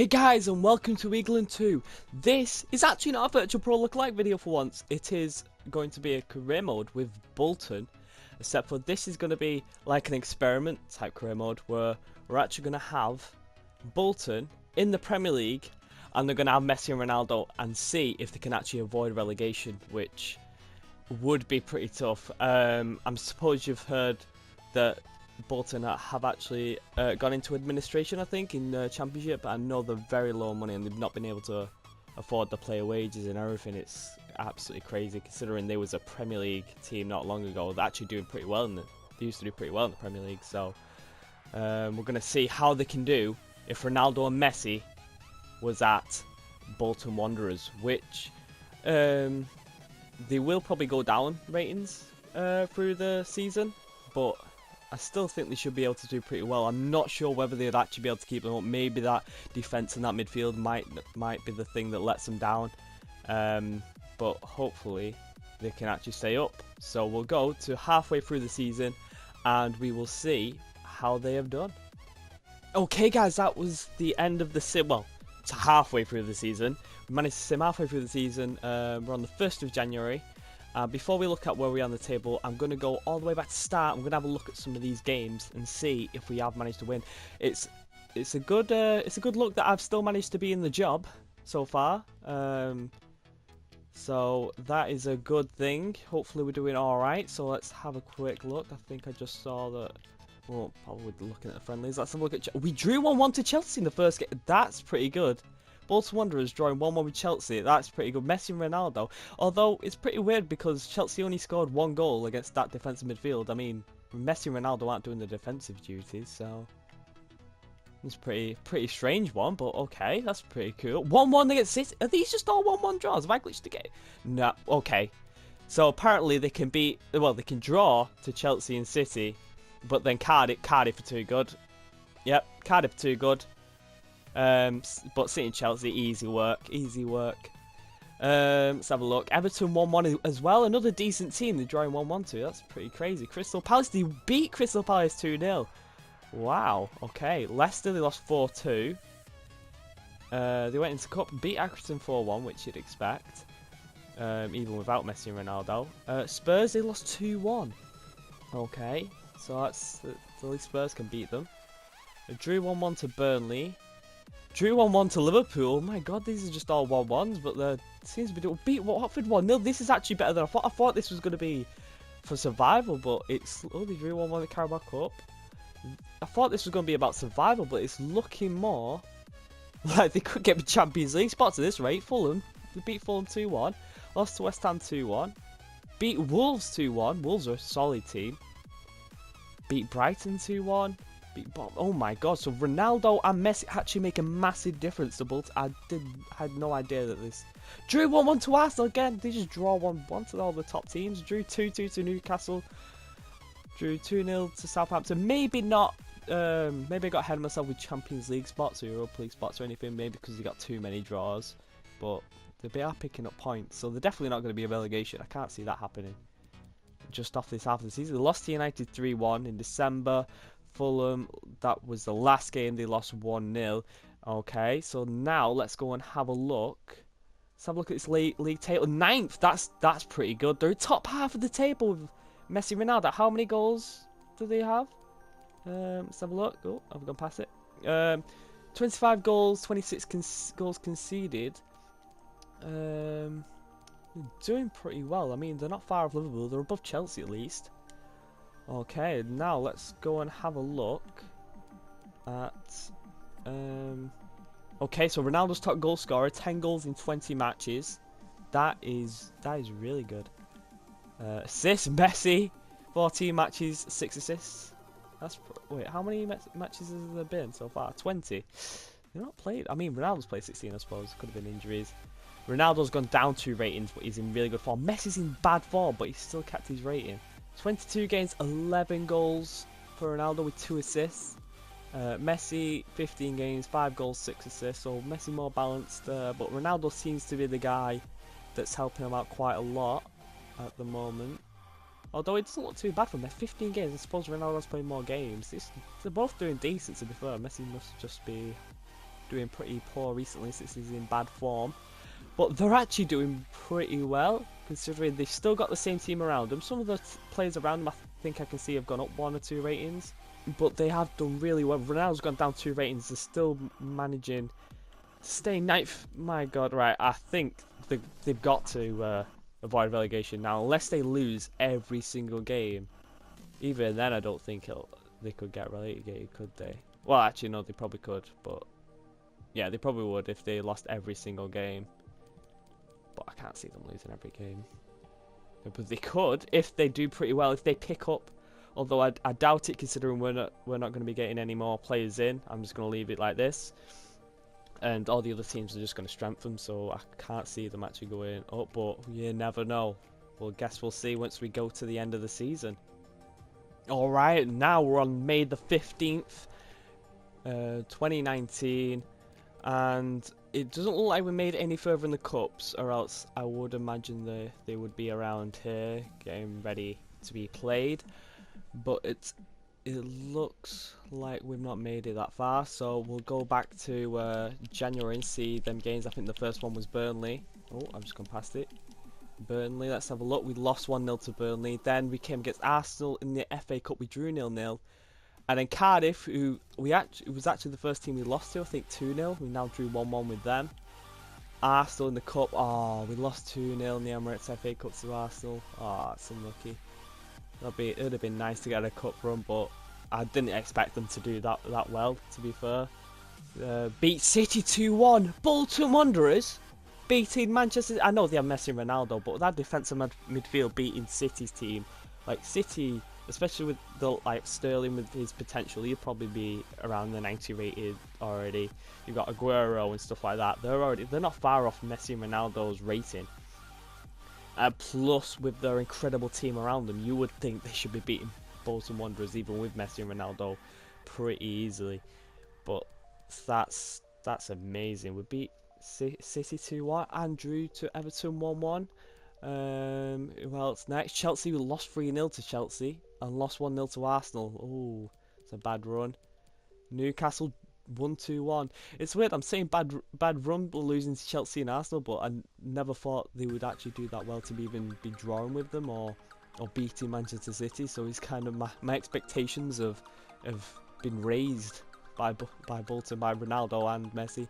Hey guys, and welcome to EagleNTwo. This is actually not a virtual pro lookalike video for once. It is going to be a career mode with Bolton, except for this is going to be like an experiment type career mode where we're actually going to have Bolton in the Premier League, and they're going to have Messi and Ronaldo and see if they can actually avoid relegation, which would be pretty tough. I suppose you've heard that Bolton have actually gone into administration, I think, in the Championship. I know they're very low money and they've not been able to afford the player wages and everything. It's absolutely crazy considering they was a Premier League team not long ago. They're actually doing pretty well, they used to do pretty well in the Premier League. So we're going to see how they can do if Ronaldo and Messi was at Bolton Wanderers, which they will probably go down ratings through the season, but I still think they should be able to do pretty well. I'm not sure whether they'd actually be able to keep them up. Maybe that defence and that midfield might be the thing that lets them down. But hopefully they can actually stay up. So we'll go to halfway through the season and we will see how they have done. Okay guys, that was the end of the well, it's halfway through the season. We managed to sim halfway through the season. We're on the 1st of January. Before we look at where we are on the table, I'm going to go all the way back to start. I'm going to have a look at some of these games and see if we have managed to win. It's a good look that I've still managed to be in the job so far. So that is a good thing. Hopefully we're doing all right. So let's have a quick look. I think I just saw that. Well, probably looking at the friendlies. Let's have a look at. We drew 1-1 to Chelsea in the first game. That's pretty good. Bolton Wanderers drawing 1-1 with Chelsea. That's pretty good. Messi and Ronaldo. Although it's pretty weird because Chelsea only scored 1 goal against that defensive midfield. I mean, Messi and Ronaldo aren't doing the defensive duties, so it's pretty strange one. But okay, that's pretty cool. 1-1 against City. Are these just all 1-1 draws? Have I glitched the game? No. Okay. So apparently they can beat. Well, they can draw to Chelsea and City, but then Cardiff are too good. Yep, Cardiff are too good. But City and Chelsea, easy work. Let's have a look. Everton 1-1 as well, another decent team. They're drawing 1-1 to. That's pretty crazy. Crystal Palace, they beat Crystal Palace 2-0. Wow. Okay. Leicester, they lost 4-2. They went into cup, beat Accrington 4-1, which you'd expect, even without Messi and Ronaldo. Spurs, they lost 2-1. Okay, so that's at least Spurs can beat them. They drew 1-1 to Burnley. Drew 1-1 to Liverpool. Oh my god, these are just all 1-1s, but they seems to be doing. Beat Watford 1-0. This is actually better than I thought. I thought this was going to be for survival, but it's. Oh, they drew 1-1 at Carabao Cup. I thought this was going to be about survival, but it's looking more like they could get the Champions League spots at this rate. Fulham, they beat Fulham 2-1. Lost to West Ham 2-1. Beat Wolves 2-1. Wolves are a solid team. Beat Brighton 2-1. Oh my god, so Ronaldo and Messi actually make a massive difference to Bolton. I had no idea that this. Drew 1-1 to Arsenal again. They just draw 1-1 to all the top teams. Drew 2-2 to Newcastle. Drew 2-0 to Southampton. Maybe not. Maybe I got ahead of myself with Champions League spots or Europa League spots or anything. Maybe because they got too many draws. But they are picking up points, so they're definitely not going to be a relegation. I can't see that happening. Just off this half of the season, they lost to United 3-1 in December. Fulham, that was the last game. They lost 1-0. Okay, so now let's go and have a look. Let's have a look at this league table. 9th, that's pretty good. They're top half of the table with Messi and Ronaldo. How many goals do they have? Let's have a look. Oh, I've gone past it. 25 goals, 26 goals conceded. Doing pretty well. I mean, they're not far off Liverpool. They're above Chelsea at least. Okay, now let's go and have a look at. Okay, so Ronaldo's top goal scorer, 10 goals in 20 matches. That is really good. Assists, Messi, 14 matches, 6 assists. Wait, how many matches has there been so far? 20. They're not played. I mean, Ronaldo's played 16, I suppose. Could have been injuries. Ronaldo's gone down 2 ratings, but he's in really good form. Messi's in bad form, but he's still kept his rating. 22 games, 11 goals for Ronaldo with 2 assists. Messi, 15 games, 5 goals, 6 assists. So Messi more balanced, but Ronaldo seems to be the guy that's helping him out quite a lot at the moment. Although it doesn't look too bad for them. They're 15 games. I suppose Ronaldo's playing more games. They're both doing decent, to be fair. Messi must just be doing pretty poor recently since he's in bad form. But they're actually doing pretty well, considering they've still got the same team around them. Some of the players around them, I think I can see, have gone up 1 or 2 ratings. But they have done really well. Ronaldo's gone down 2 ratings. They're still managing to stay 9th. My God, right. I think they've got to avoid relegation now. Unless they lose every single game. Even then, I don't think they could get relegated, could they? Well, actually, no, they probably could. But yeah, they probably would if they lost every single game. But I can't see them losing every game. But they could if they do pretty well. If they pick up, although I doubt it, considering we're not going to be getting any more players in. I'm just going to leave it like this, and all the other teams are just going to strengthen. So I can't see them actually going up. But you never know. Well, guess we'll see once we go to the end of the season. All right, now we're on May the 15th, 2019, and it doesn't look like we made it any further in the cups, or else I would imagine they would be around here getting ready to be played. But it looks like we've not made it that far, so we'll go back to January and see them games. I think the first one was Burnley. Oh, I've just gone past it. Burnley, let's have a look. We lost 1-0 to Burnley. Then we came against Arsenal in the FA Cup. We drew 0-0. And then Cardiff, it was actually the first team we lost to, I think 2-0. We now drew 1-1 with them. Arsenal in the Cup. Oh, we lost 2-0 in the Emirates FA Cup to Arsenal. Oh, it's unlucky. It would have been nice to get a cup run, but I didn't expect them to do that well, to be fair. Beat City 2-1. Bolton Wanderers beating Manchester. I know they have Messi and Ronaldo, but that defensive midfield beating City's team, like City, especially with the Sterling with his potential, he'll probably be around the 90 rated already. You've got Aguero and stuff like that. They're not far off Messi and Ronaldo's rating. Plus, with their incredible team around them, you would think they should be beating Bolton Wanderers even with Messi and Ronaldo pretty easily. But that's amazing. We beat City 2-1 and drew to Everton 1-1. Who else next? Chelsea, we lost 3-0 to Chelsea and lost 1-0 to Arsenal. Oh, it's a bad run. Newcastle 1-2-1. It's weird, I'm saying bad run losing to Chelsea and Arsenal, but I never thought they would actually do that well to even be drawing with them or beating Manchester City. So it's kind of my expectations have been raised by Bolton, by Ronaldo and Messi.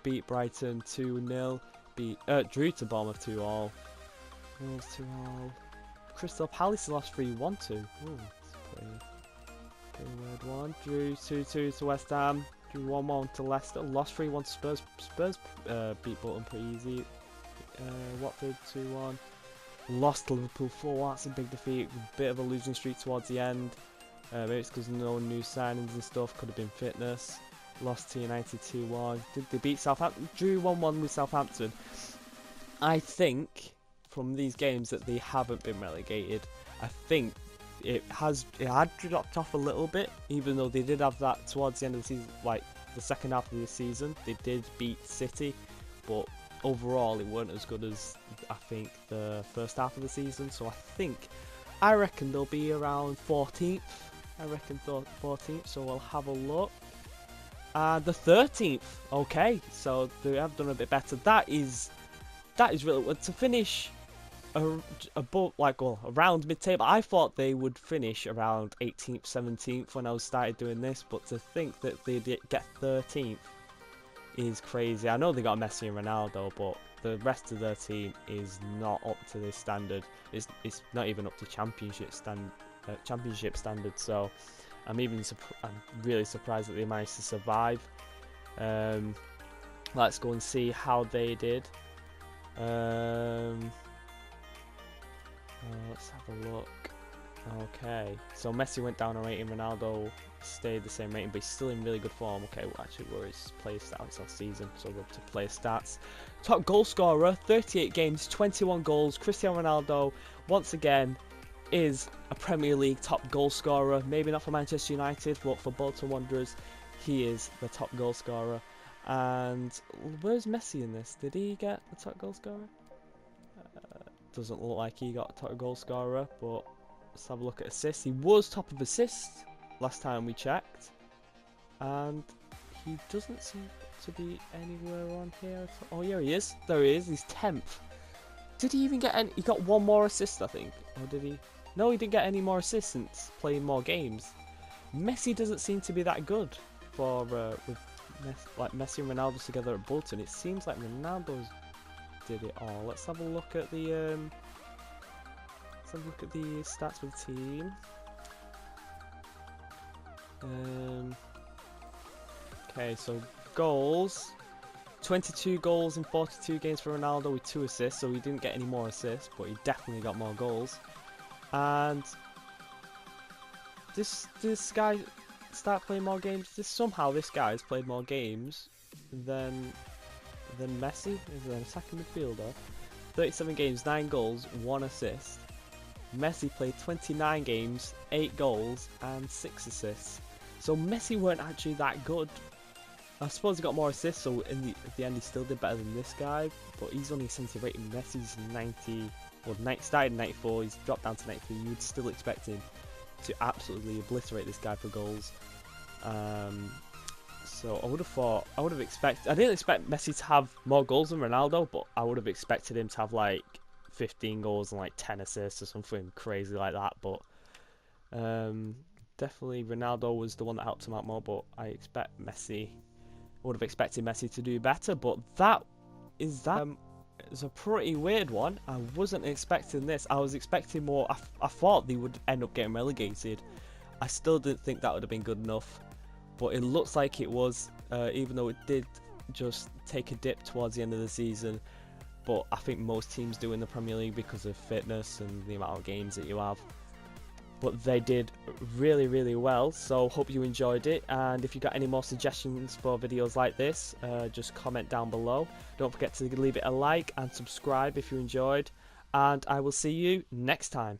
Beat Brighton 2-0. Drew to Bournemouth 2-2. Crystal Palace lost 3-1 to. Ooh, that's pretty weird one. Drew 2-2 to West Ham. Drew 1-1 to Leicester. Lost 3-1 to Spurs. Spurs beat Bolton pretty easy. Watford 2-1. Lost to Liverpool 4-1. That's a big defeat. Bit of a losing streak towards the end. Maybe it's because no new signings and stuff. Could have been fitness. Lost to United 2-1. Did they beat Southampton? Drew 1-1 with Southampton. I think from these games that they haven't been relegated. I think it had dropped off a little bit, even though they did have that towards the end of the season, like the second half of the season. They did beat City, but overall it weren't as good as I think the first half of the season. So I reckon they'll be around 14th. I reckon 14th. So we'll have a look. The 13th. Okay, so they have done a bit better. That is really good to finish above, around mid-table. I thought they would finish around 18th, 17th when I started doing this, but to think that they did get 13th is crazy. I know they got Messi and Ronaldo, but the rest of their team is not up to this standard. It's not even up to championship standard. So I'm really surprised that they managed to survive. Let's go and see how they did. Let's have a look. Okay, so Messi went down a rating, Ronaldo stayed the same rating, but he's still in really good form. Okay, well, actually, where his player stats last season, so we're up to player stats. Top goal scorer, 38 games, 21 goals. Cristiano Ronaldo, once again, is a Premier League top goal scorer. Maybe not for Manchester United, but for Bolton Wanderers, he is the top goal scorer. And where's Messi in this? Did he get the top goal scorer? Doesn't look like he got a top goal scorer, but let's have a look at assists. He was top of assists last time we checked, and he doesn't seem. to be anywhere on here. Oh, yeah, he is. There he is. He's 10th. Did he even get any? He got one more assist, I think. Or did he? No, he didn't get any more assists since playing more games. Messi doesn't seem to be that good for with Messi and Ronaldo together at Bolton. It seems like Ronaldo's did it all. Let's have a look at the stats for the team. Okay, so goals. 22 goals in 42 games for Ronaldo with 2 assists, so he didn't get any more assists, but he definitely got more goals. And this guy start playing more games. Somehow this guy has played more games than Messi. Is an attacking midfielder. 37 games, 9 goals, 1 assist. Messi played 29 games, 8 goals and 6 assists. So Messi weren't actually that good. I suppose he got more assists, so at the end he still did better than this guy, but he's only 70 rating. Messi's 90, well, started in 94, he's dropped down to 93. You would still expect him to absolutely obliterate this guy for goals. So I would have expected, I didn't expect Messi to have more goals than Ronaldo, but I would have expected him to have like 15 goals and like 10 assists or something crazy like that, but definitely Ronaldo was the one that helped him out more, but I would have expected Messi to do better, but that is a pretty weird one. I wasn't expecting this. I was expecting more. I thought they would end up getting relegated. I still didn't think that would have been good enough, but it looks like it was, even though it did just take a dip towards the end of the season. But I think most teams do in the Premier League because of fitness and the amount of games that you have. But they did really, really well, so hope you enjoyed it, and if you got any more suggestions for videos like this, just comment down below. Don't forget to leave it a like and subscribe if you enjoyed, and I will see you next time.